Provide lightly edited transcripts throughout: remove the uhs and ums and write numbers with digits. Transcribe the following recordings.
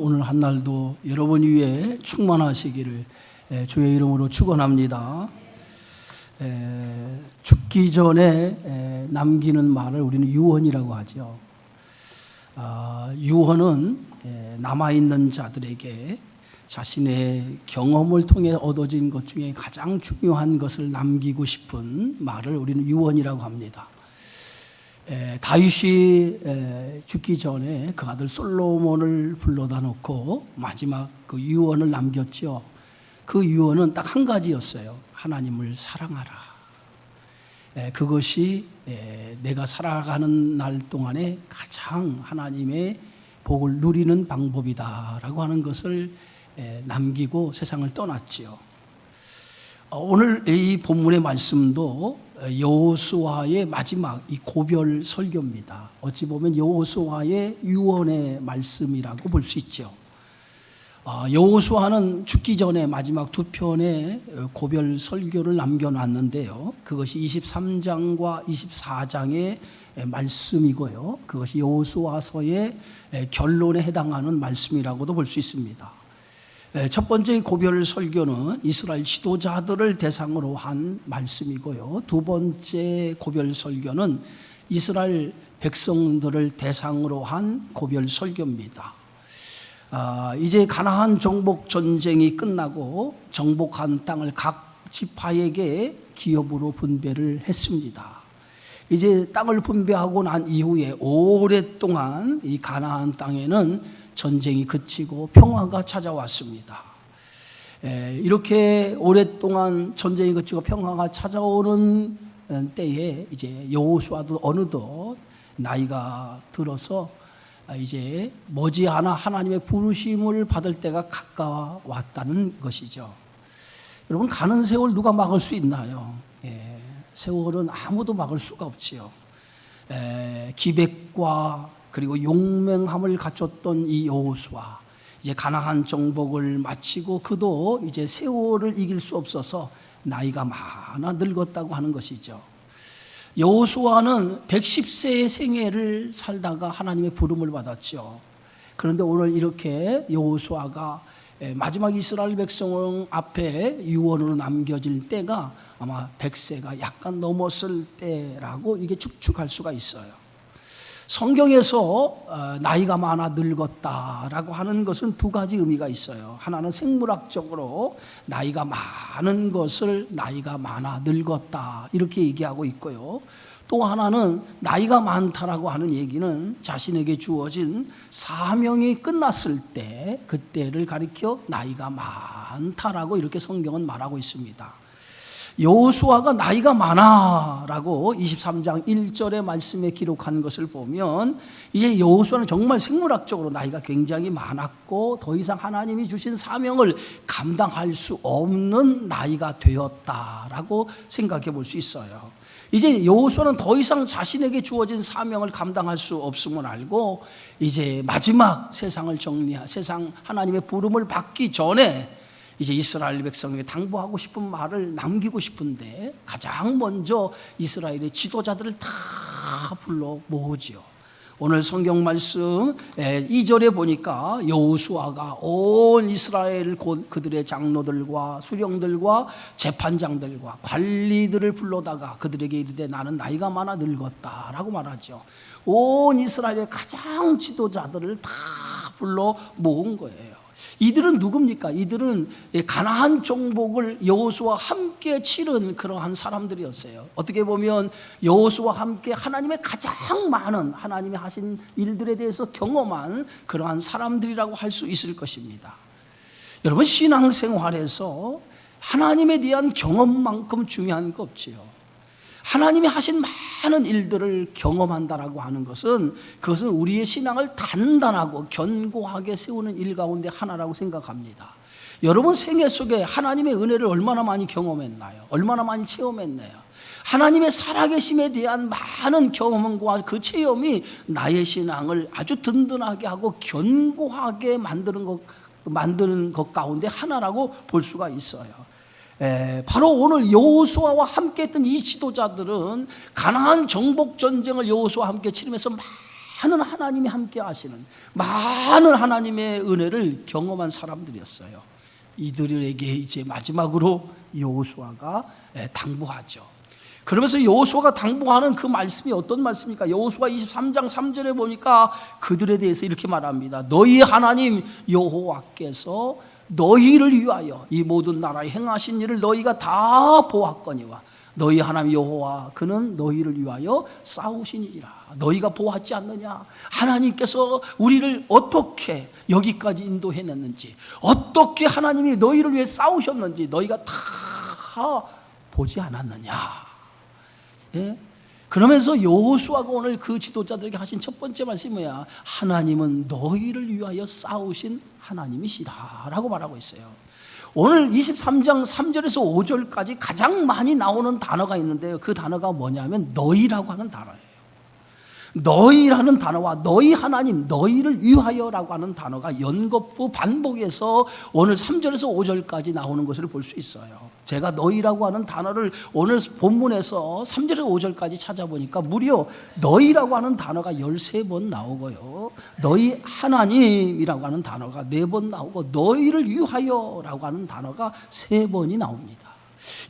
오늘 한 날도 여러분 위에 충만하시기를 주의 이름으로 축원합니다. 죽기 전에 남기는 말을 우리는 유언이라고 하죠. 유언은 남아있는 자들에게 자신의 경험을 통해 얻어진 것 중에 가장 중요한 것을 남기고 싶은 말을 우리는 유언이라고 합니다. 다윗이 죽기 전에 그 아들 솔로몬을 불러다 놓고 마지막 그 유언을 남겼죠. 그 유언은 딱 한 가지였어요. 하나님을 사랑하라. 그것이 내가 살아가는 날 동안에 가장 하나님의 복을 누리는 방법이다라고 하는 것을 남기고 세상을 떠났지요. 오늘 이 본문의 말씀도 여호수아의 마지막 이 고별 설교입니다. 어찌 보면 여호수아의 유언의 말씀이라고 볼 수 있죠. 여호수아는 죽기 전에 마지막 두 편의 고별 설교를 남겨놨는데요. 그것이 23장과 24장의 말씀이고요. 그것이 여호수아서의 결론에 해당하는 말씀이라고도 볼 수 있습니다. 첫 번째 고별 설교는 이스라엘 지도자들을 대상으로 한 말씀이고요. 두 번째 고별 설교는 이스라엘 백성들을 대상으로 한 고별 설교입니다. 이제 가나안 정복 전쟁이 끝나고 정복한 땅을 각 지파에게 기업으로 분배를 했습니다. 이제 땅을 분배하고 난 이후에 오랫동안 이 가나안 땅에는 전쟁이 그치고 평화가 찾아왔습니다. 이렇게 오랫동안 전쟁이 그치고 평화가 찾아오는 때에 이제 여호수아도 어느덧 나이가 들어서 이제 머지않아 하나님의 부르심을 받을 때가 가까웠다는 것이죠. 여러분, 가는 세월 누가 막을 수 있나요? 세월은 아무도 막을 수가 없지요. 기백과 그리고 용맹함을 갖췄던 이 여호수아, 이제 가나안 정복을 마치고 그도 이제 세월을 이길 수 없어서 나이가 많아 늙었다고 하는 것이죠. 여호수아는 110세의 생애를 살다가 하나님의 부름을 받았죠. 그런데 오늘 이렇게 여호수아가 마지막 이스라엘 백성 앞에 유언으로 남겨질 때가 아마 100세가 약간 넘었을 때라고 이게 축축할 수가 있어요. 성경에서 나이가 많아 늙었다라고 하는 것은 두 가지 의미가 있어요. 하나는 생물학적으로 나이가 많은 것을 나이가 많아 늙었다 이렇게 얘기하고 있고요. 또 하나는 나이가 많다라고 하는 얘기는 자신에게 주어진 사명이 끝났을 때 그때를 가리켜 나이가 많다라고 이렇게 성경은 말하고 있습니다. 여호수아가 나이가 많아라고 23장 1절의 말씀에 기록한 것을 보면 이제 여호수아는 정말 생물학적으로 나이가 굉장히 많았고 더 이상 하나님이 주신 사명을 감당할 수 없는 나이가 되었다라고 생각해 볼 수 있어요. 이제 여호수아는 더 이상 자신에게 주어진 사명을 감당할 수 없음을 알고 이제 마지막 세상을 정리한 세상 하나님의 부름을 받기 전에 이제 이스라엘 백성에게 당부하고 싶은 말을 남기고 싶은데 가장 먼저 이스라엘의 지도자들을 다 불러 모으지요. 오늘 성경 말씀 2절에 보니까 여호수아가 온 이스라엘 곧 그들의 장로들과 수령들과 재판장들과 관리들을 불러다가 그들에게 이르되 나는 나이가 많아 늙었다라고 말하죠. 온 이스라엘의 가장 지도자들을 다 불러 모은 거예요. 이들은 누굽니까? 이들은 가나안 정복을 여호수아와 함께 치른 그러한 사람들이었어요. 어떻게 보면 여호수아와 함께 하나님의 가장 많은 하나님이 하신 일들에 대해서 경험한 그러한 사람들이라고 할 수 있을 것입니다. 여러분, 신앙생활에서 하나님에 대한 경험만큼 중요한 거 없지요. 하나님이 하신 많은 일들을 경험한다라고 하는 것은 그것은 우리의 신앙을 단단하고 견고하게 세우는 일 가운데 하나라고 생각합니다. 여러분 생애 속에 하나님의 은혜를 얼마나 많이 경험했나요? 얼마나 많이 체험했나요? 하나님의 살아계심에 대한 많은 경험과 그 체험이 나의 신앙을 아주 든든하게 하고 견고하게 만드는 것 가운데 하나라고 볼 수가 있어요. 바로 오늘 여호수아와 함께 했던 이 지도자들은 가나안 정복 전쟁을 여호수아와 함께 치르면서 많은 하나님이 함께 하시는 많은 하나님의 은혜를 경험한 사람들이었어요. 이들에게 이제 마지막으로 여호수아가 당부하죠. 그러면서 여호수아가 당부하는 그 말씀이 어떤 말씀입니까? 여호수아 23장 3절에 보니까 그들에 대해서 이렇게 말합니다. 너희 하나님 여호와께서 너희를 위하여 이 모든 나라에 행하신 일을 너희가 다 보았거니와 너희 하나님 여호와 그는 너희를 위하여 싸우시니라. 너희가 보았지 않느냐? 하나님께서 우리를 어떻게 여기까지 인도해냈는지, 어떻게 하나님이 너희를 위해 싸우셨는지 너희가 다 보지 않았느냐? 예? 그러면서 여호수아가 오늘 그 지도자들에게 하신 첫 번째 말씀이 뭐야? 하나님은 너희를 위하여 싸우신 하나님이시라라고 말하고 있어요. 오늘 23장 3절에서 5절까지 가장 많이 나오는 단어가 있는데요. 그 단어가 뭐냐면 너희라고 하는 단어예요. 너희라는 단어와 너희 하나님, 너희를 위하여라고 하는 단어가 연거푸 반복해서 오늘 3절에서 5절까지 나오는 것을 볼 수 있어요. 제가 너희라고 하는 단어를 오늘 본문에서 3절에서 5절까지 찾아보니까 무려 너희라고 하는 단어가 13번 나오고요, 너희 하나님이라고 하는 단어가 4번 나오고 너희를 위하여라고 하는 단어가 3번이 나옵니다.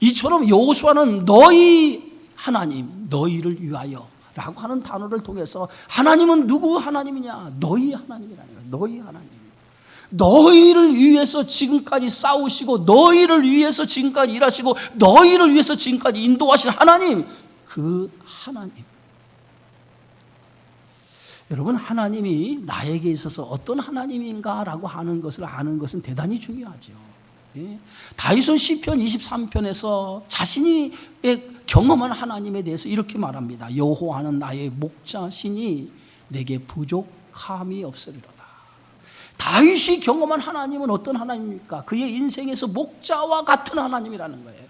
이처럼 여호수아는 너희 하나님, 너희를 위하여 라고 하는 단어를 통해서 하나님은 누구 하나님이냐? 너희 하나님이라는 거예요. 너희 하나님. 너희를 위해서 지금까지 싸우시고 너희를 위해서 지금까지 일하시고 너희를 위해서 지금까지 인도하신 하나님, 그 하나님. 여러분, 하나님이 나에게 있어서 어떤 하나님인가라고 하는 것을 아는 것은 대단히 중요하죠. 다윗은 시편 23편에서 자신이 경험한 하나님에 대해서 이렇게 말합니다. 여호와는 나의 목자시니 내게 부족함이 없으리로다. 다윗이 경험한 하나님은 어떤 하나님입니까? 그의 인생에서 목자와 같은 하나님이라는 거예요.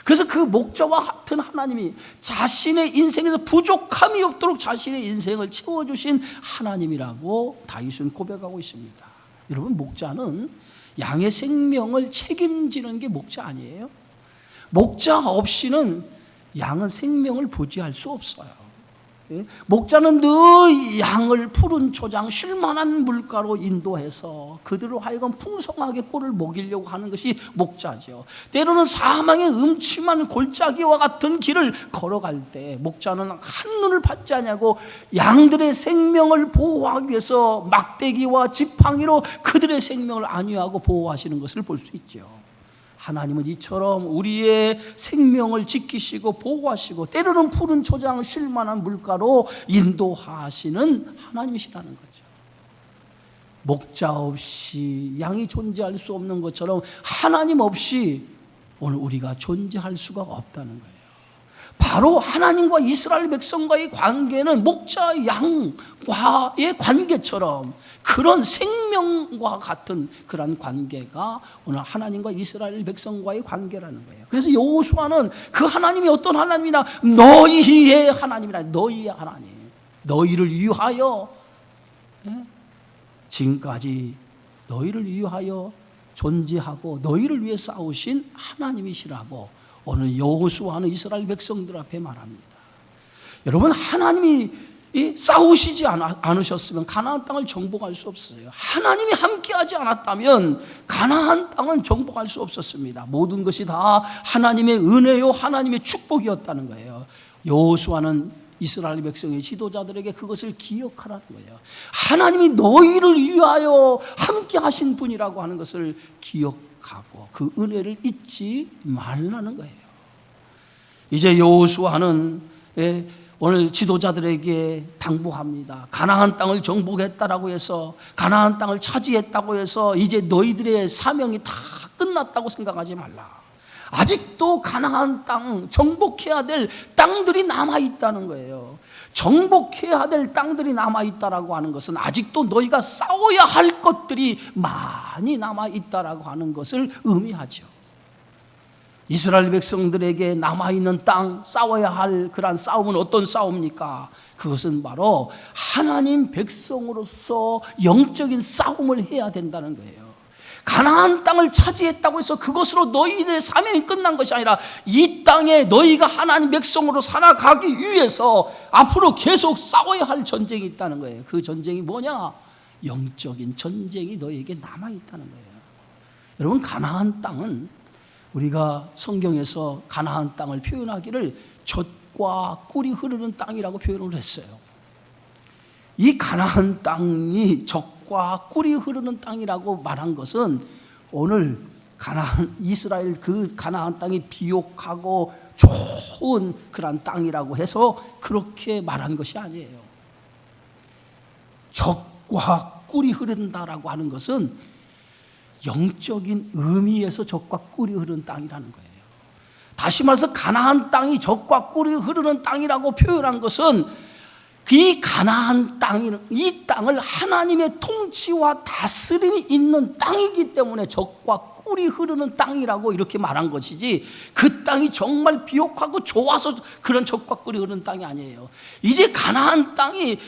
그래서 그 목자와 같은 하나님이 자신의 인생에서 부족함이 없도록 자신의 인생을 채워주신 하나님이라고 다윗은 고백하고 있습니다. 여러분, 목자는 양의 생명을 책임지는 게 목자 아니에요? 목자 없이는 양은 생명을 부지할 수 없어요. 목자는 늘 양을 푸른 초장 쉴만한 물가로 인도해서 그들을 하여금 풍성하게 꼴을 먹이려고 하는 것이 목자죠. 때로는 사망의 음침한 골짜기와 같은 길을 걸어갈 때 목자는 한눈을 받지 않냐고 양들의 생명을 보호하기 위해서 막대기와 지팡이로 그들의 생명을 안위하고 보호하시는 것을 볼 수 있죠. 하나님은 이처럼 우리의 생명을 지키시고 보호하시고 때로는 푸른 초장 쉴만한 물가로 인도하시는 하나님이시라는 거죠. 목자 없이 양이 존재할 수 없는 것처럼 하나님 없이 오늘 우리가 존재할 수가 없다는 거예요. 바로 하나님과 이스라엘 백성과의 관계는 목자 양과의 관계처럼 그런 생명과 같은 그런 관계가 오늘 하나님과 이스라엘 백성과의 관계라는 거예요. 그래서 여호수아는 그 하나님이 어떤 하나님이냐? 너희의 하나님이라. 너희의 하나님, 너희를 위하여 지금까지 너희를 위하여 존재하고 너희를 위해 싸우신 하나님이시라고 오늘 여호수아는 이스라엘 백성들 앞에 말합니다. 여러분, 하나님이 싸우시지 않으셨으면 가나안 땅을 정복할 수 없어요. 하나님이 함께하지 않았다면 가나안 땅은 정복할 수 없었습니다. 모든 것이 다 하나님의 은혜요 하나님의 축복이었다는 거예요. 여호수아는 이스라엘 백성의 지도자들에게 그것을 기억하라는 거예요. 하나님이 너희를 위하여 함께하신 분이라고 하는 것을 기억하고 그 은혜를 잊지 말라는 거예요. 이제 여호수아는 오늘 지도자들에게 당부합니다. 가나안 땅을 정복했다라고 해서 가나안 땅을 차지했다고 해서 이제 너희들의 사명이 다 끝났다고 생각하지 말라. 아직도 가나안 땅 정복해야 될 땅들이 남아있다는 거예요. 정복해야 될 땅들이 남아있다라고 하는 것은 아직도 너희가 싸워야 할 것들이 많이 남아있다라고 하는 것을 의미하죠. 이스라엘 백성들에게 남아있는 땅, 싸워야 할 그러한 싸움은 어떤 싸움입니까? 그것은 바로 하나님 백성으로서 영적인 싸움을 해야 된다는 거예요. 가나안 땅을 차지했다고 해서 그것으로 너희들의 사명이 끝난 것이 아니라 이 땅에 너희가 하나님 백성으로 살아가기 위해서 앞으로 계속 싸워야 할 전쟁이 있다는 거예요. 그 전쟁이 뭐냐? 영적인 전쟁이 너희에게 남아있다는 거예요. 여러분, 가나안 땅은 우리가 성경에서 가나안 땅을 표현하기를 젖과 꿀이 흐르는 땅이라고 표현을 했어요. 이 가나안 땅이 젖과 꿀이 흐르는 땅이라고 말한 것은 오늘 이스라엘 그 가나안 땅이 비옥하고 좋은 그런 땅이라고 해서 그렇게 말한 것이 아니에요. 젖과 꿀이 흐른다라고 하는 것은 영적인 의미에서 젖과 꿀이 흐르는 땅이라는 거예요. 다시 말해서 가나안 땅이 젖과 꿀이 흐르는 땅이라고 표현한 것은 이 가나안 이 땅을 하나님의 통치와 다스림이 있는 땅이기 때문에 젖과 꿀이 흐르는 땅이라고 이렇게 말한 것이지, 그 땅이 정말 비옥하고 좋아서 그런 젖과 꿀이 흐르는 땅이 아니에요. 이제 가나안 땅이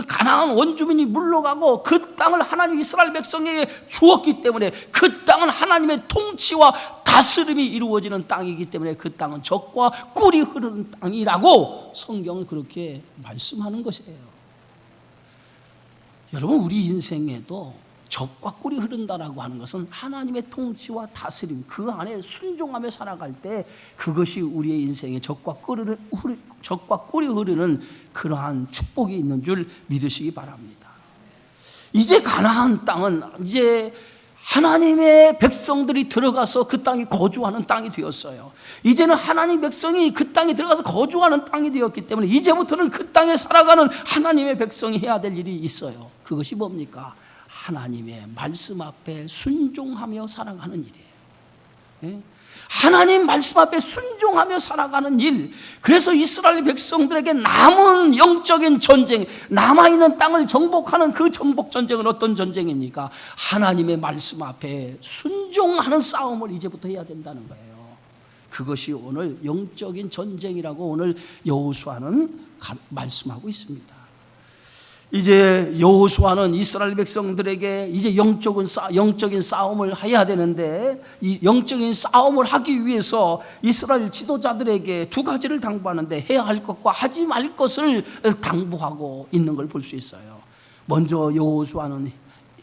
가나안 원주민이 물러가고 그 땅을 하나님 이스라엘 백성에게 주었기 때문에 그 땅은 하나님의 통치와 다스림이 이루어지는 땅이기 때문에 그 땅은 젖과 꿀이 흐르는 땅이라고 성경은 그렇게 말씀하는 것이에요. 여러분, 우리 인생에도 젖과 꿀이 흐른다라고 하는 것은 하나님의 통치와 다스림, 그 안에 순종하며 살아갈 때 그것이 우리의 인생에 젖과 꿀이 흐르는 그러한 축복이 있는 줄 믿으시기 바랍니다. 이제 가나안 땅은 이제 하나님의 백성들이 들어가서 그 땅이 거주하는 땅이 되었어요. 이제는 하나님 백성이 그 땅에 들어가서 거주하는 땅이 되었기 때문에 이제부터는 그 땅에 살아가는 하나님의 백성이 해야 될 일이 있어요. 그것이 뭡니까? 하나님의 말씀 앞에 순종하며 살아가는 일이에요. 하나님 말씀 앞에 순종하며 살아가는 일. 그래서 이스라엘 백성들에게 남은 영적인 전쟁, 남아있는 땅을 정복하는 그 정복 전쟁은 어떤 전쟁입니까? 하나님의 말씀 앞에 순종하는 싸움을 이제부터 해야 된다는 거예요. 그것이 오늘 영적인 전쟁이라고 오늘 여호수아는 말씀하고 있습니다. 이제 여호수아는 이스라엘 백성들에게 이제 영적인 싸움을 해야 되는데, 이 영적인 싸움을 하기 위해서 이스라엘 지도자들에게 두 가지를 당부하는데, 해야 할 것과 하지 말 것을 당부하고 있는 걸 볼 수 있어요. 먼저 여호수아는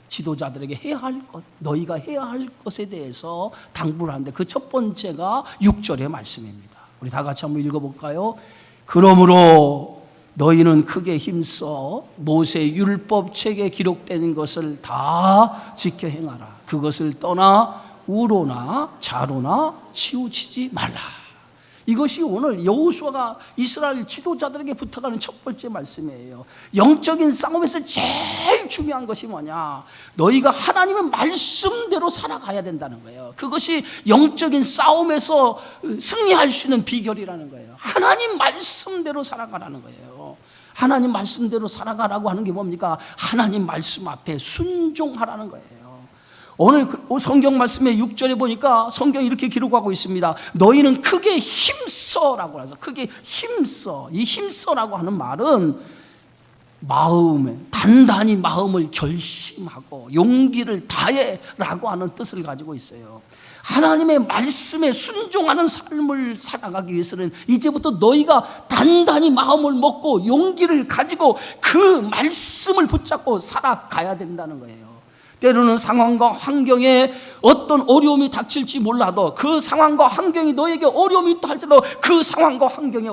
지도자들에게 해야 할 것, 너희가 해야 할 것에 대해서 당부를 하는데, 그 첫 번째가 6절의 말씀입니다. 우리 다 같이 한번 읽어볼까요? 그러므로 너희는 크게 힘써 모세 율법책에 기록된 것을 다 지켜 행하라. 그것을 떠나 우로나 좌로나 치우치지 말라. 이것이 오늘 여호수아가 이스라엘 지도자들에게 부탁하는 첫 번째 말씀이에요. 영적인 싸움에서 제일 중요한 것이 뭐냐? 너희가 하나님의 말씀대로 살아가야 된다는 거예요. 그것이 영적인 싸움에서 승리할 수 있는 비결이라는 거예요. 하나님 말씀대로 살아가라는 거예요. 하나님 말씀대로 살아가라고 하는 게 뭡니까? 하나님 말씀 앞에 순종하라는 거예요. 오늘 성경 말씀의 6절에 보니까 성경이 이렇게 기록하고 있습니다. 너희는 크게 힘써라고 해서, 크게 힘써. 이 힘써라고 하는 말은 단단히 마음을 결심하고 용기를 다해라고 하는 뜻을 가지고 있어요. 하나님의 말씀에 순종하는 삶을 살아가기 위해서는 이제부터 너희가 단단히 마음을 먹고 용기를 가지고 그 말씀을 붙잡고 살아가야 된다는 거예요. 때로는 상황과 환경에 어떤 어려움이 닥칠지 몰라도, 그 상황과 환경이 너에게 어려움이 있다 할지라도 그 상황과 환경의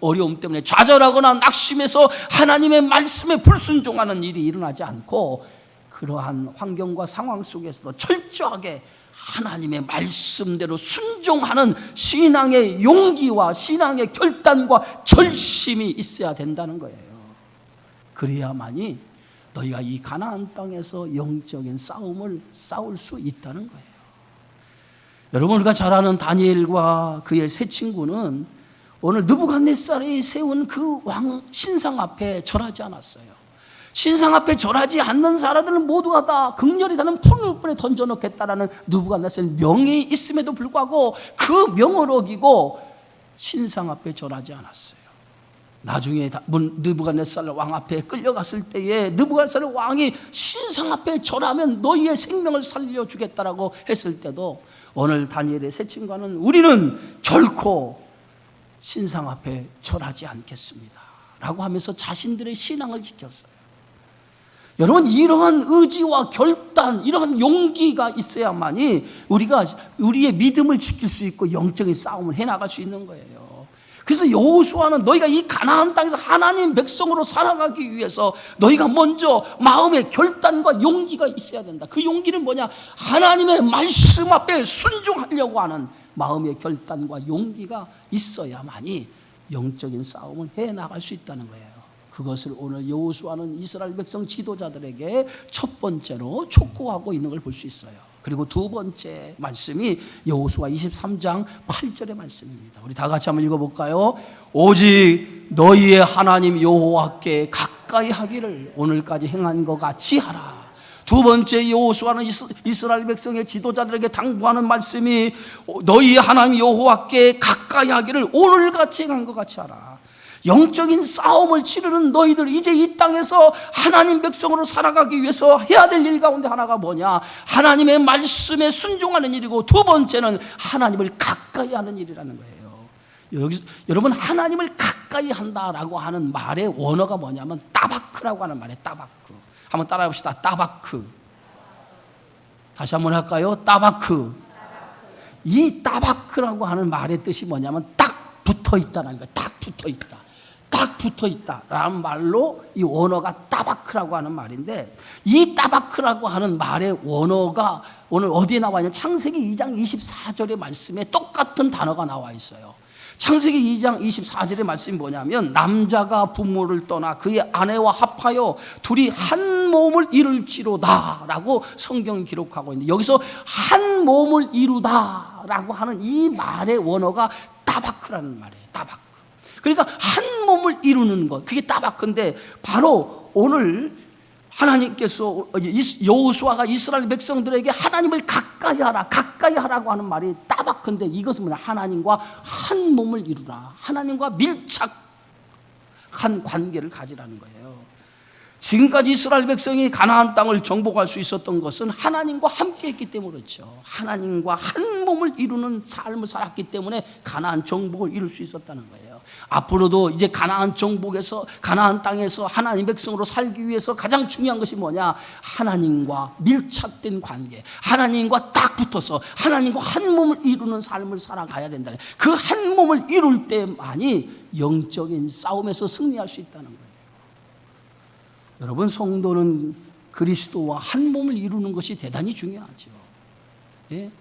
어려움 때문에 좌절하거나 낙심해서 하나님의 말씀에 불순종하는 일이 일어나지 않고, 그러한 환경과 상황 속에서도 철저하게 하나님의 말씀대로 순종하는 신앙의 용기와 신앙의 결단과 결심이 있어야 된다는 거예요. 그래야만이 너희가 이 가나안 땅에서 영적인 싸움을 싸울 수 있다는 거예요. 여러분, 우리가 잘 아는 다니엘과 그의 세 친구는 오늘 느부갓네살이 세운 그 왕 신상 앞에 절하지 않았어요. 신상 앞에 절하지 않는 사람들은 모두가 다 극렬히 다는 풀무불에 던져놓겠다라는 느부갓네살의 명이 있음에도 불구하고 그 명을 어기고 신상 앞에 절하지 않았어요. 나중에 느부갓네살 왕 앞에 끌려갔을 때에 느부갓네살 왕이 신상 앞에 절하면 너희의 생명을 살려주겠다라고 했을 때도 오늘 다니엘의 세 친구는 우리는 결코 신상 앞에 절하지 않겠습니다 라고 하면서 자신들의 신앙을 지켰어요. 여러분, 이러한 의지와 결단, 이러한 용기가 있어야만이 우리가 우리의 믿음을 지킬 수 있고 영적인 싸움을 해나갈 수 있는 거예요. 그래서 여호수아는 너희가 이 가나안 땅에서 하나님 백성으로 살아가기 위해서 너희가 먼저 마음의 결단과 용기가 있어야 된다. 그 용기는 뭐냐? 하나님의 말씀 앞에 순종하려고 하는 마음의 결단과 용기가 있어야만이 영적인 싸움을 해나갈 수 있다는 거예요. 그것을 오늘 여호수아는 이스라엘 백성 지도자들에게 첫 번째로 촉구하고 있는 걸 볼 수 있어요. 그리고 두 번째 말씀이 여호수아 23장 8절의 말씀입니다. 우리 다 같이 한번 읽어볼까요? 오직 너희의 하나님 여호와께 가까이 하기를 오늘까지 행한 것 같이 하라. 두 번째 여호수아는 이스라엘 백성의 지도자들에게 당부하는 말씀이 너희의 하나님 여호와께 가까이 하기를 오늘같이 행한 것 같이 하라. 영적인 싸움을 치르는 너희들, 이제 이 땅에서 하나님 백성으로 살아가기 위해서 해야 될 일 가운데 하나가 뭐냐? 하나님의 말씀에 순종하는 일이고, 두 번째는 하나님을 가까이 하는 일이라는 거예요. 여러분, 하나님을 가까이 한다라고 하는 말의 원어가 뭐냐면 따바크라고 하는 말이에요. 따바크. 한번 따라해 봅시다. 따바크. 다시 한번 할까요? 따바크. 이 따바크라고 하는 말의 뜻이 뭐냐면 딱 붙어 있다는 거예요. 딱 붙어 있다. 딱 붙어 있다라는 말로 이 원어가 따바크라고 하는 말인데, 이 따바크라고 하는 말의 원어가 오늘 어디에 나와 있냐면 창세기 2장 24절의 말씀에 똑같은 단어가 나와 있어요. 창세기 2장 24절의 말씀이 뭐냐면 남자가 부모를 떠나 그의 아내와 합하여 둘이 한 몸을 이룰지로다 라고 성경이 기록하고 있는데, 여기서 한 몸을 이루다라고 하는 이 말의 원어가 따바크라는 말이에요. 따바크. 그러니까 한 몸을 이루는 것, 그게 따바크인데, 바로 오늘 하나님께서 여호수아가 이스라엘 백성들에게 하나님을 가까이 하라, 가까이 하라고 하는 말이 따바크인데, 이것은 뭐냐? 하나님과 한 몸을 이루라, 하나님과 밀착한 관계를 가지라는 거예요. 지금까지 이스라엘 백성이 가나안 땅을 정복할 수 있었던 것은 하나님과 함께 했기 때문에 그렇죠. 하나님과 한 몸을 이루는 삶을 살았기 때문에 가나안 정복을 이룰 수 있었다는 거예요. 앞으로도 이제 가나안 정복에서, 가나안 땅에서 하나님 백성으로 살기 위해서 가장 중요한 것이 뭐냐? 하나님과 밀착된 관계, 하나님과 딱 붙어서 하나님과 한 몸을 이루는 삶을 살아가야 된다. 그 한 몸을 이룰 때만이 영적인 싸움에서 승리할 수 있다는 거예요. 여러분, 성도는 그리스도와 한 몸을 이루는 것이 대단히 중요하죠. 예?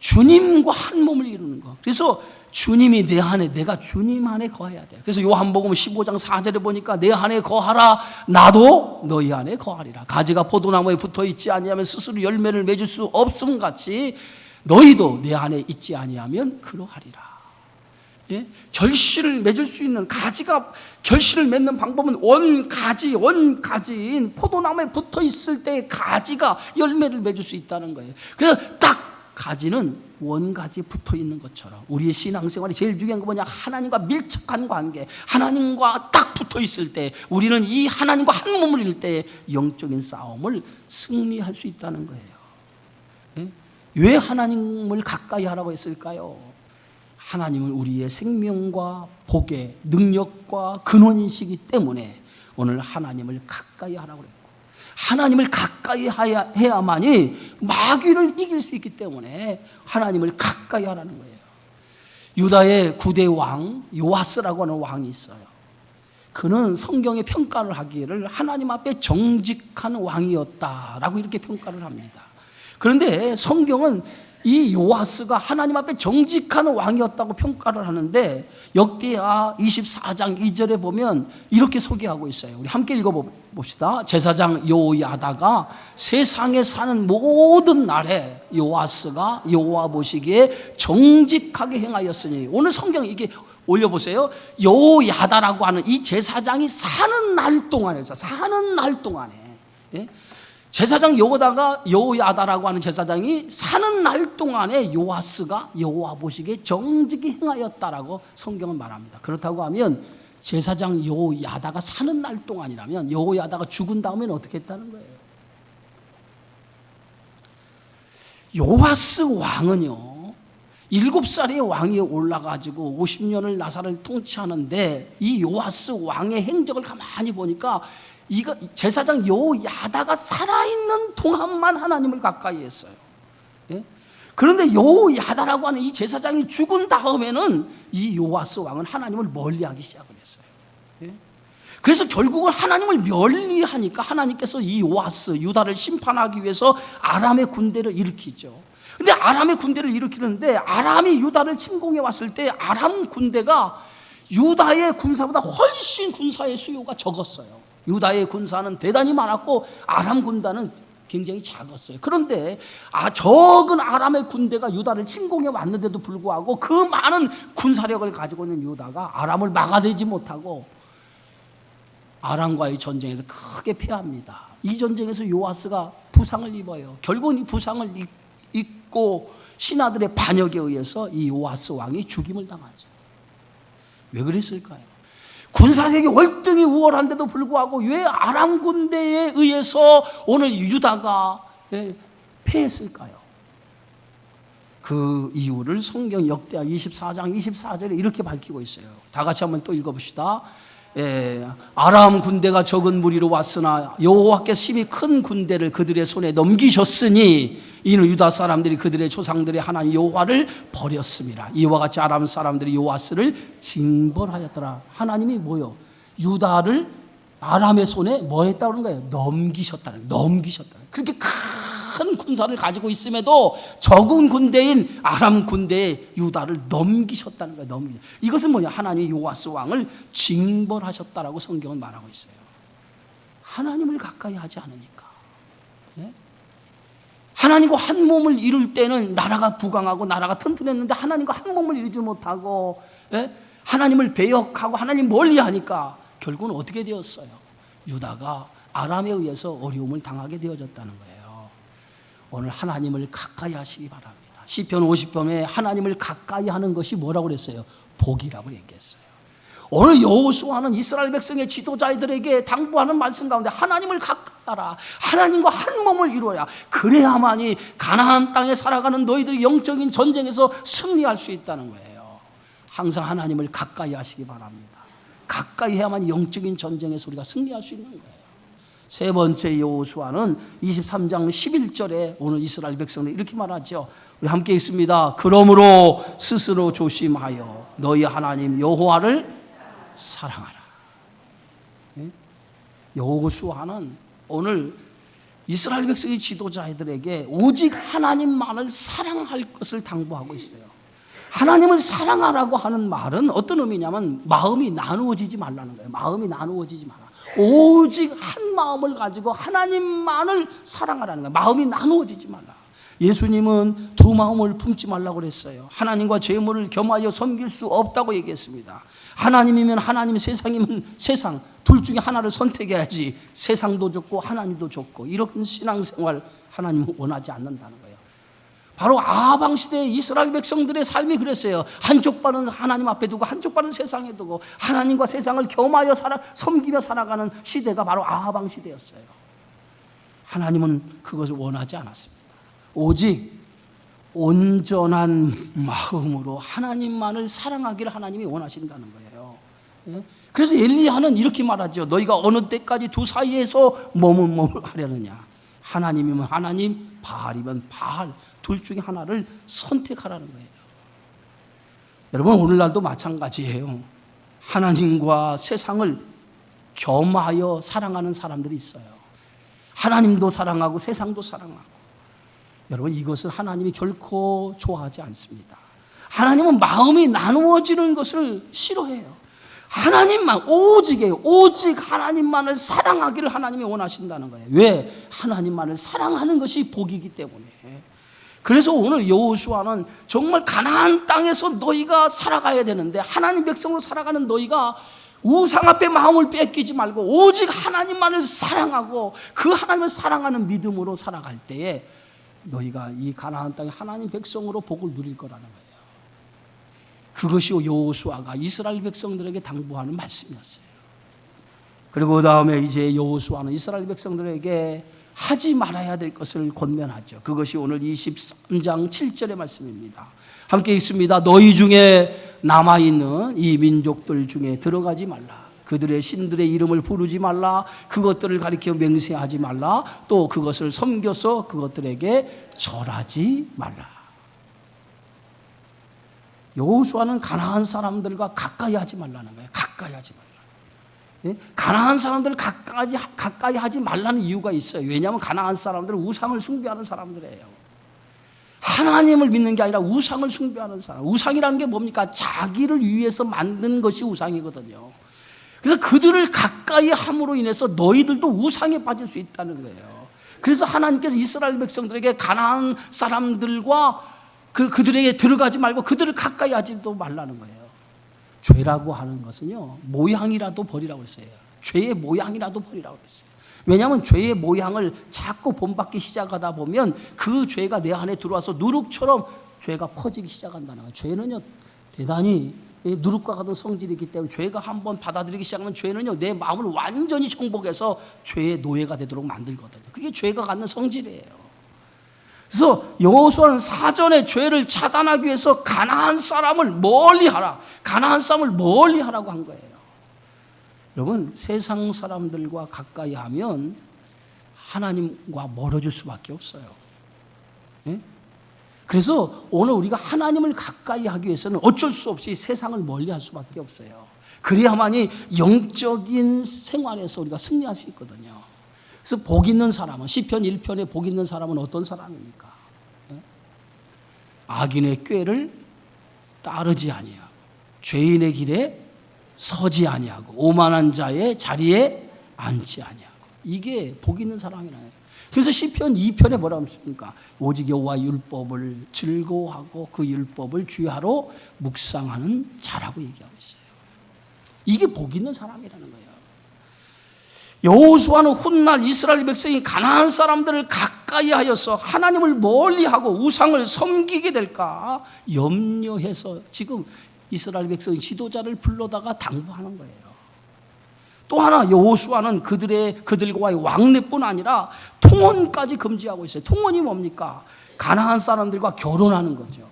주님과 한 몸을 이루는 것. 그래서 주님이 내 안에, 내가 주님 안에 거해야 돼. 그래서 요한복음 15장 4절에 보니까 내 안에 거하라, 나도 너희 안에 거하리라. 가지가 포도나무에 붙어있지 아니하면 스스로 열매를 맺을 수 없음 같이 너희도 내 안에 있지 아니하면 그러하리라. 예? 결실을 맺을 수 있는, 가지가 결실을 맺는 방법은 원가지인 포도나무에 붙어 있을 때 가지가 열매를 맺을 수 있다는 거예요. 그래서 딱 가지는 원가지에 붙어 있는 것처럼 우리의 신앙생활이 제일 중요한 건 뭐냐? 하나님과 밀착한 관계, 하나님과 딱 붙어 있을 때 우리는 이 하나님과 한 몸을 이룰 때 영적인 싸움을 승리할 수 있다는 거예요. 예? 왜 하나님을 가까이 하라고 했을까요? 하나님은 우리의 생명과 복의 능력과 근원이시기 때문에 오늘 하나님을 가까이 하라고 했고, 하나님을 가까이 해야만이 마귀를 이길 수 있기 때문에 하나님을 가까이 하라는 거예요. 유다의 9대 왕 요아스라고 하는 왕이 있어요. 그는 성경의 평가를 하기를 하나님 앞에 정직한 왕이었다라고 이렇게 평가를 합니다. 그런데 성경은 이 요아스가 하나님 앞에 정직한 왕이었다고 평가를 하는데, 역대하 24장 2절에 보면 이렇게 소개하고 있어요. 우리 함께 읽어봅시다. 제사장 요야다가 세상에 사는 모든 날에 요아스가 여호와 보시기에 정직하게 행하였으니, 오늘 성경 이게 올려보세요. 요야다라고 하는 이 제사장이 사는 날 동안에 예? 제사장 여호야다라고 하는 제사장이 사는 날 동안에 요아스가 여호와 보시기에 정직히 행하였다라고 성경은 말합니다. 그렇다고 하면 제사장 여호야다가 사는 날 동안이라면 여호야다가 죽은 다음에는 어떻게 했다는 거예요? 요아스 왕은요 7살의 왕이 올라가지고 50년을 나사를 통치하는데 이 요아스 왕의 행적을 가만히 보니까 이거 제사장 여호야다가 살아있는 동안만 하나님을 가까이 했어요. 예? 그런데 여호야다라고 하는 이 제사장이 죽은 다음에는 이 요아스 왕은 하나님을 멀리하기 시작을 했어요. 예? 그래서 결국은 하나님을 멀리하니까 하나님께서 이 요아스 유다를 심판하기 위해서 아람의 군대를 일으키죠. 근데 아람의 군대를 일으키는데 아람이 유다를 침공해 왔을 때 아람 군대가 유다의 군사보다 훨씬 군사의 수요가 적었어요. 유다의 군사는 대단히 많았고 아람 군단은 굉장히 작았어요. 그런데 적은 아람의 군대가 유다를 침공해 왔는데도 불구하고 그 많은 군사력을 가지고 있는 유다가 아람을 막아내지 못하고 아람과의 전쟁에서 크게 패합니다. 이 전쟁에서 요아스가 부상을 입어요. 결국은 이 부상을 입고 신하들의 반역에 의해서 이 요아스 왕이 죽임을 당하죠. 왜 그랬을까요? 군사력이 월등히 우월한데도 불구하고 왜 아람 군대에 의해서 오늘 유다가 패했을까요? 그 이유를 성경 역대하 24장 24절에 이렇게 밝히고 있어요. 다 같이 한번 또 읽어봅시다. 아람 군대가 적은 무리로 왔으나 여호와께서 심히 큰 군대를 그들의 손에 넘기셨으니 이는 유다 사람들이 그들의 조상들의 하나님 여호와를 버렸습니다. 이와 같이 아람 사람들이 요아스를 징벌하였더라. 하나님이 뭐요? 유다를 아람의 손에 뭐 했다는 거예요? 넘기셨다는 거예요. 넘기셨다는 거예요. 그렇게 큰 군사를 가지고 있음에도 적은 군대인 아람 군대에 유다를 넘기셨다는 거예요. 이것은 뭐냐? 하나님이 요아스 왕을 징벌하셨다라고 성경은 말하고 있어요. 하나님을 가까이 하지 않으니까. 예? 하나님과 한 몸을 이룰 때는 나라가 부강하고 나라가 튼튼했는데 하나님과 한 몸을 이루지 못하고 하나님을 배역하고 하나님 멀리하니까 결국은 어떻게 되었어요? 유다가 아람에 의해서 어려움을 당하게 되어졌다는 거예요. 오늘 하나님을 가까이 하시기 바랍니다. 시편 50편에 하나님을 가까이 하는 것이 뭐라고 그랬어요? 복이라고 얘기했어요. 오늘 여호수아는 이스라엘 백성의 지도자들에게 당부하는 말씀 가운데 하나님을 가까이 하라. 하나님과 한 몸을 이루어야 그래야만이 가나안 땅에 살아가는 너희들이 영적인 전쟁에서 승리할 수 있다는 거예요. 항상 하나님을 가까이 하시기 바랍니다. 가까이 해야만 영적인 전쟁에서 우리가 승리할 수 있는 거예요. 세 번째 여호수아는 23장 11절에 오늘 이스라엘 백성은 이렇게 말하죠. 우리 함께 읽습니다. 그러므로 스스로 조심하여 너희 하나님 여호와를 사랑하라. 여호수아는 오늘 이스라엘 백성의 지도자들에게 오직 하나님만을 사랑할 것을 당부하고 있어요. 하나님을 사랑하라고 하는 말은 어떤 의미냐면 마음이 나누어지지 말라는 거예요. 마음이 나누어지지 마라. 오직 한 마음을 가지고 하나님만을 사랑하라는 거예요. 마음이 나누어지지 말라. 예수님은 두 마음을 품지 말라고 그랬어요. 하나님과 재물을 겸하여 섬길 수 없다고 얘기했습니다. 하나님이면 하나님, 세상이면 세상, 둘 중에 하나를 선택해야지 세상도 좋고 하나님도 좋고 이런 신앙생활 하나님은 원하지 않는다는 거예요. 바로 아방 시대의 이스라엘 백성들의 삶이 그랬어요. 한쪽 발은 하나님 앞에 두고 한쪽 발은 세상에 두고 하나님과 세상을 겸하여 섬기며 살아가는 시대가 바로 아방 시대였어요. 하나님은 그것을 원하지 않았습니다. 오직 온전한 마음으로 하나님만을 사랑하기를 하나님이 원하신다는 거예요. 그래서 엘리야는 이렇게 말하죠. 너희가 어느 때까지 두 사이에서 머뭇머뭇하려느냐. 하나님이면 하나님, 바알이면 바알, 둘 중에 하나를 선택하라는 거예요. 여러분 오늘날도 마찬가지예요. 하나님과 세상을 겸하여 사랑하는 사람들이 있어요. 하나님도 사랑하고 세상도 사랑하고. 여러분 이것은 하나님이 결코 좋아하지 않습니다. 하나님은 마음이 나누어지는 것을 싫어해요. 하나님만 오직이에요. 오직 하나님만을 사랑하기를 하나님이 원하신다는 거예요. 왜? 하나님만을 사랑하는 것이 복이기 때문에. 그래서 오늘 여호수아는 정말 가나안 땅에서 너희가 살아가야 되는데 하나님 백성으로 살아가는 너희가 우상 앞에 마음을 뺏기지 말고 오직 하나님만을 사랑하고 그 하나님을 사랑하는 믿음으로 살아갈 때에 너희가 이 가나안 땅의 하나님 백성으로 복을 누릴 거라는 거예요. 그것이 여호수아가 이스라엘 백성들에게 당부하는 말씀이었어요. 그리고 다음에 이제 여호수아는 이스라엘 백성들에게 하지 말아야 될 것을 권면하죠. 그것이 오늘 23장 7절의 말씀입니다. 함께 읽습니다. 너희 중에 남아있는 이 민족들 중에 들어가지 말라. 그들의 신들의 이름을 부르지 말라. 그것들을 가리켜 맹세하지 말라. 또 그것을 섬겨서 그것들에게 절하지 말라. 여호수아는 가나안 사람들과 가까이 하지 말라는 거예요. 가까이 하지 말라. 예? 가나안 사람들을 가까이 하지 말라는 이유가 있어요. 왜냐하면 가나안 사람들은 우상을 숭배하는 사람들이에요. 하나님을 믿는 게 아니라 우상을 숭배하는 사람. 우상이라는 게 뭡니까? 자기를 위해서 만든 것이 우상이거든요. 그래서 그들을 가까이 함으로 인해서 너희들도 우상에 빠질 수 있다는 거예요. 그래서 하나님께서 이스라엘 백성들에게 가나안 사람들과 그들에게 들어가지 말고 그들을 가까이 하지도 말라는 거예요. 죄라고 하는 것은요, 모양이라도 버리라고 했어요. 죄의 모양이라도 버리라고 했어요. 왜냐하면 죄의 모양을 자꾸 본받기 시작하다 보면 그 죄가 내 안에 들어와서 누룩처럼 죄가 퍼지기 시작한다는 거예요. 죄는요, 대단히 누룩과 같은 성질이기 때문에 죄가 한번 받아들이기 시작하면 죄는요, 내 마음을 완전히 정복해서 죄의 노예가 되도록 만들거든요. 그게 죄가 갖는 성질이에요. 그래서 여호수아는 사전에 죄를 차단하기 위해서 가나안 사람을 멀리하라. 가나안 사람을 멀리하라고 한 거예요. 여러분, 세상 사람들과 가까이 하면 하나님과 멀어질 수밖에 없어요. 예? 그래서 오늘 우리가 하나님을 가까이 하기 위해서는 어쩔 수 없이 세상을 멀리할 수밖에 없어요. 그래야만이 영적인 생활에서 우리가 승리할 수 있거든요. 그래서 복 있는 사람은, 시편 1편에 복 있는 사람은 어떤 사람입니까? 예? 악인의 꾀를 따르지 아니하고 죄인의 길에 서지 아니하고 오만한 자의 자리에 앉지 아니하고, 이게 복 있는 사람이라요. 그래서 시편 2편에 뭐라고 했습니까? 오직 여호와 율법을 즐거워하고 그 율법을 주야로 묵상하는 자라고 얘기하고 있어요. 이게 복 있는 사람이라는 거예요. 여호수아는 훗날 이스라엘 백성이 가나안 사람들을 가까이 하여서 하나님을 멀리하고 우상을 섬기게 될까 염려해서 지금 이스라엘 백성 지도자를 불러다가 당부하는 거예요. 또 하나 여호수아는 그들과의 왕래뿐 아니라 통혼까지 금지하고 있어요. 통혼이 뭡니까? 가나안 사람들과 결혼하는 거죠.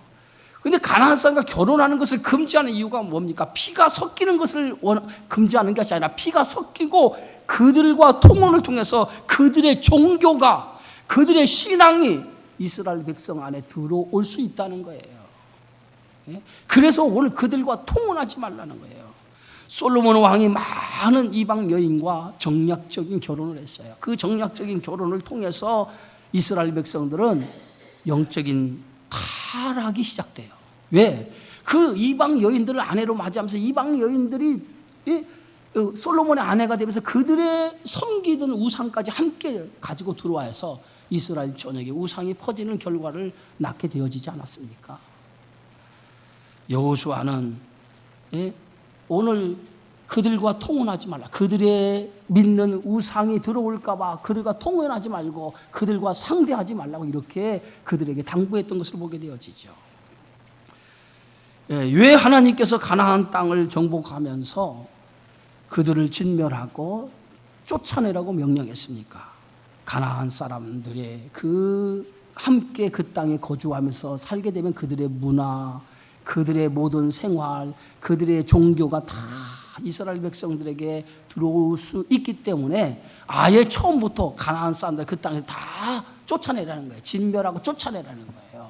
그런데 가나안 사람과 결혼하는 것을 금지하는 이유가 뭡니까? 피가 섞이는 것을 금지하는 것이 아니라 피가 섞이고 그들과 통혼을 통해서 그들의 종교가, 그들의 신앙이 이스라엘 백성 안에 들어올 수 있다는 거예요. 그래서 오늘 그들과 통혼하지 말라는 거예요. 솔로몬 왕이 많은 이방 여인과 정략적인 결혼을 했어요. 그 정략적인 결혼을 통해서 이스라엘 백성들은 영적인 타락이 시작돼요. 왜? 그 이방 여인들을 아내로 맞이하면서 이방 여인들이 솔로몬의 아내가 되면서 그들의 섬기던 우상까지 함께 가지고 들어와서 이스라엘 전역에 우상이 퍼지는 결과를 낳게 되어지지 않았습니까? 여호수아는 오늘 그들과 통혼하지 말라. 그들의 믿는 우상이 들어올까 봐 그들과 통혼하지 말고 그들과 상대하지 말라고 이렇게 그들에게 당부했던 것을 보게 되어지죠. 왜 하나님께서 가나안 땅을 정복하면서 그들을 진멸하고 쫓아내라고 명령했습니까? 가나안 사람들의 함께 그 땅에 거주하면서 살게 되면 그들의 문화, 그들의 모든 생활, 그들의 종교가 다 이스라엘 백성들에게 들어올 수 있기 때문에 아예 처음부터 가나안 사람들 그 땅에 다 쫓아내라는 거예요. 진멸하고 쫓아내라는 거예요.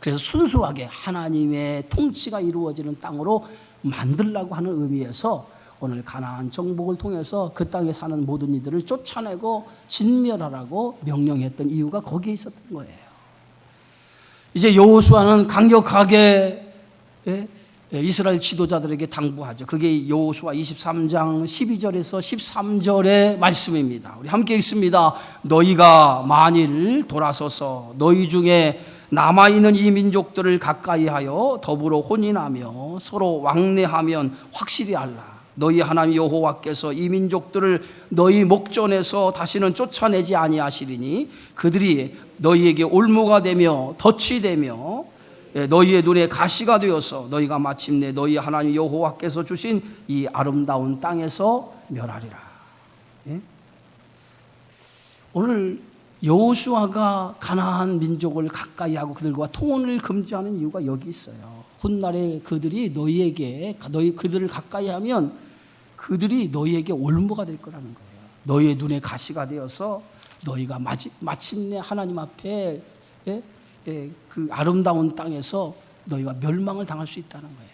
그래서 순수하게 하나님의 통치가 이루어지는 땅으로 만들려고 하는 의미에서 오늘 가나안 정복을 통해서 그 땅에 사는 모든 이들을 쫓아내고 진멸하라고 명령했던 이유가 거기에 있었던 거예요. 이제 여호수아는 강력하게 이스라엘 지도자들에게 당부하죠. 그게 여호수아 23장 12절에서 13절의 말씀입니다. 우리 함께 읽습니다. 너희가 만일 돌아서서 너희 중에 남아있는 이 민족들을 가까이 하여 더불어 혼인하며 서로 왕래하면 확실히 알라. 너희 하나님 여호와께서 이 민족들을 너희 목전에서 다시는 쫓아내지 아니하시리니 그들이 너희에게 올무가 되며 덫이 되며 너희의 눈에 가시가 되어서 너희가 마침내 너희 하나님 여호와께서 주신 이 아름다운 땅에서 멸하리라. 예? 오늘 여호수아가 가나안 민족을 가까이 하고 그들과 통혼을 금지하는 이유가 여기 있어요. 훗날에 그들이 그들을 가까이 하면 그들이 너희에게 올무가 될 거라는 거예요. 너희의 눈에 가시가 되어서 너희가 마침내 하나님 앞에 그 아름다운 땅에서 너희가 멸망을 당할 수 있다는 거예요.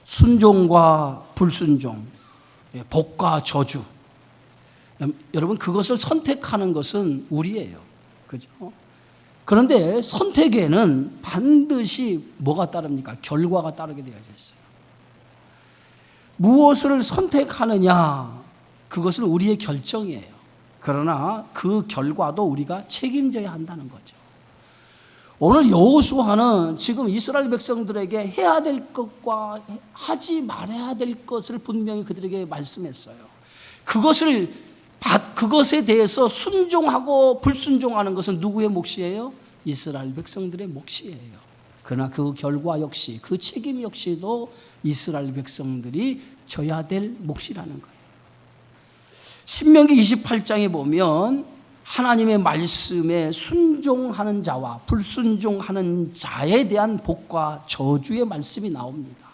순종과 불순종, 복과 저주. 여러분, 그것을 선택하는 것은 우리예요. 그죠? 그런데 선택에는 반드시 뭐가 따릅니까? 결과가 따르게 되어 있어요. 무엇을 선택하느냐, 그것은 우리의 결정이에요. 그러나 그 결과도 우리가 책임져야 한다는 거죠. 오늘 여호수아는 지금 이스라엘 백성들에게 해야 될 것과 하지 말아야 될 것을 분명히 그들에게 말씀했어요. 그것에 대해서 순종하고 불순종하는 것은 누구의 몫이에요? 이스라엘 백성들의 몫이에요. 그러나 그 결과 역시, 그 책임 역시도 이스라엘 백성들이 져야 될 몫이라는 거예요. 신명기 28장에 보면 하나님의 말씀에 순종하는 자와 불순종하는 자에 대한 복과 저주의 말씀이 나옵니다.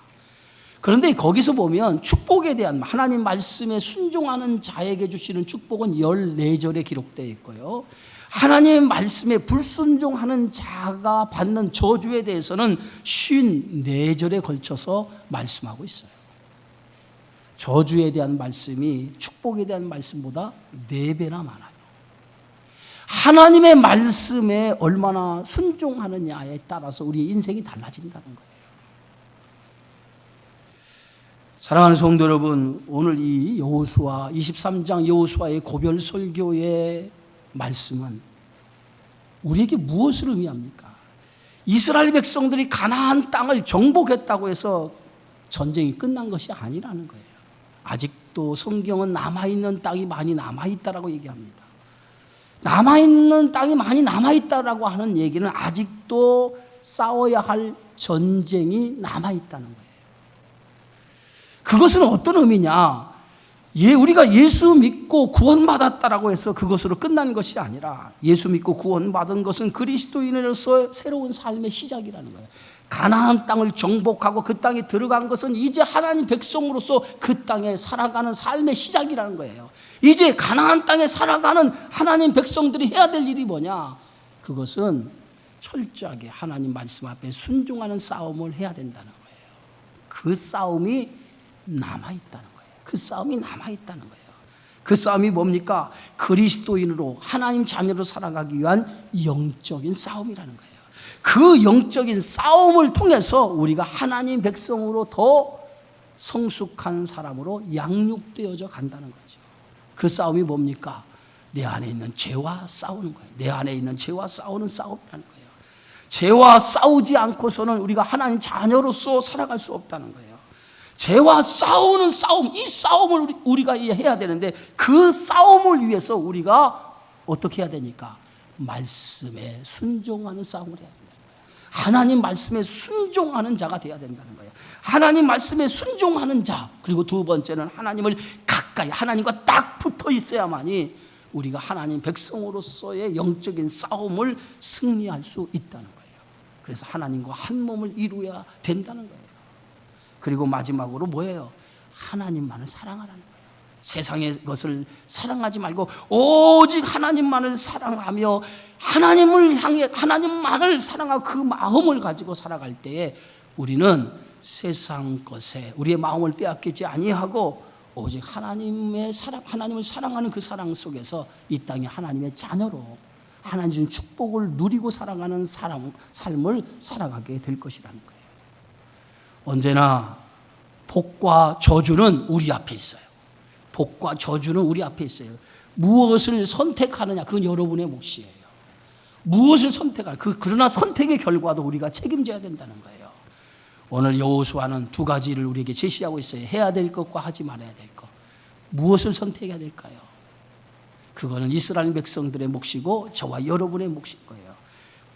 그런데 거기서 보면 축복에 대한, 하나님 말씀에 순종하는 자에게 주시는 축복은 14절에 기록되어 있고요. 하나님의 말씀에 불순종하는 자가 받는 저주에 대해서는 54절에 걸쳐서 말씀하고 있어요. 저주에 대한 말씀이 축복에 대한 말씀보다 4배나 많아요. 하나님의 말씀에 얼마나 순종하느냐에 따라서 우리의 인생이 달라진다는 거예요. 사랑하는 성도 여러분, 오늘 이 여호수아 23장 여호수아의 고별 설교의 말씀은 우리에게 무엇을 의미합니까? 이스라엘 백성들이 가나안 땅을 정복했다고 해서 전쟁이 끝난 것이 아니라는 거예요. 아직도 성경은 남아있는 땅이 많이 남아있다라고 얘기합니다. 남아있는 땅이 많이 남아있다라고 하는 얘기는 아직도 싸워야 할 전쟁이 남아있다는 거예요. 그것은 어떤 의미냐? 우리가 예수 믿고 구원받았다라고 해서 그것으로 끝난 것이 아니라, 예수 믿고 구원받은 것은 그리스도인으로서 새로운 삶의 시작이라는 거예요. 가나안 땅을 정복하고 그 땅에 들어간 것은 이제 하나님 백성으로서 그 땅에 살아가는 삶의 시작이라는 거예요. 이제 가나안 땅에 살아가는 하나님 백성들이 해야 될 일이 뭐냐? 그것은 철저하게 하나님 말씀 앞에 순종하는 싸움을 해야 된다는 거예요. 그 싸움이 남아있다는 거예요. 그 싸움이 남아있다는 거예요. 그 싸움이 뭡니까? 그리스도인으로 하나님 자녀로 살아가기 위한 영적인 싸움이라는 거예요. 그 영적인 싸움을 통해서 우리가 하나님 백성으로 더 성숙한 사람으로 양육되어져 간다는 거죠. 그 싸움이 뭡니까? 내 안에 있는 죄와 싸우는 거예요. 내 안에 있는 죄와 싸우는 싸움이라는 거예요. 죄와 싸우지 않고서는 우리가 하나님 자녀로서 살아갈 수 없다는 거예요. 죄와 싸우는 싸움, 이 싸움을 우리가 해야 되는데, 그 싸움을 위해서 우리가 어떻게 해야 되니까? 말씀에 순종하는 싸움을 해야 된다는 거예요. 하나님 말씀에 순종하는 자가 되어야 된다는 거예요. 하나님 말씀에 순종하는 자, 그리고 두 번째는 하나님을 가까이, 하나님과 딱 붙어 있어야만이 우리가 하나님 백성으로서의 영적인 싸움을 승리할 수 있다는 거예요. 그래서 하나님과 한 몸을 이루어야 된다는 거예요. 그리고 마지막으로 뭐예요? 하나님만을 사랑하라는 거예요. 세상의 것을 사랑하지 말고 오직 하나님만을 사랑하며 하나님을 향해 하나님만을 사랑하고 그 마음을 가지고 살아갈 때에 우리는 세상 것에 우리의 마음을 빼앗기지 아니하고 오직 하나님을 사랑하는 그 사랑 속에서 이 땅에 하나님의 자녀로 하나님 준 축복을 누리고 살아가는 삶을 살아가게 될 것이라는 거예요. 언제나 복과 저주는 우리 앞에 있어요. 복과 저주는 우리 앞에 있어요. 무엇을 선택하느냐, 그건 여러분의 몫이에요. 무엇을 선택할, 그러나 선택의 결과도 우리가 책임져야 된다는 거예요. 오늘 여호수아는 두 가지를 우리에게 제시하고 있어요. 해야 될 것과 하지 말아야 될 것. 무엇을 선택해야 될까요? 그거는 이스라엘 백성들의 몫이고 저와 여러분의 몫일 거예요.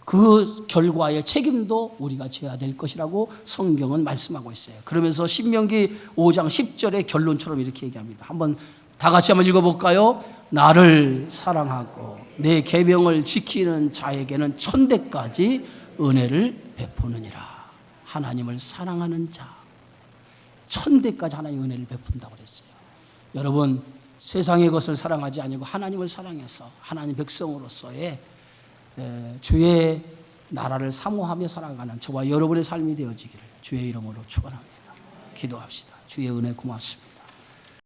그 결과의 책임도 우리가 져야 될 것이라고 성경은 말씀하고 있어요. 그러면서 신명기 5장 10절의 결론처럼 이렇게 얘기합니다. 다 같이 한번 읽어볼까요? 나를 사랑하고 내 계명을 지키는 자에게는 천대까지 은혜를 베푸느니라. 하나님을 사랑하는 자, 천대까지 하나님 은혜를 베푼다고 그랬어요. 여러분, 세상의 것을 사랑하지 아니고 하나님을 사랑해서 하나님 백성으로서의 주의 나라를 사모하며 살아가는 저와 여러분의 삶이 되어지기를 주의 이름으로 축원합니다. 기도합시다. 주의 은혜 고맙습니다.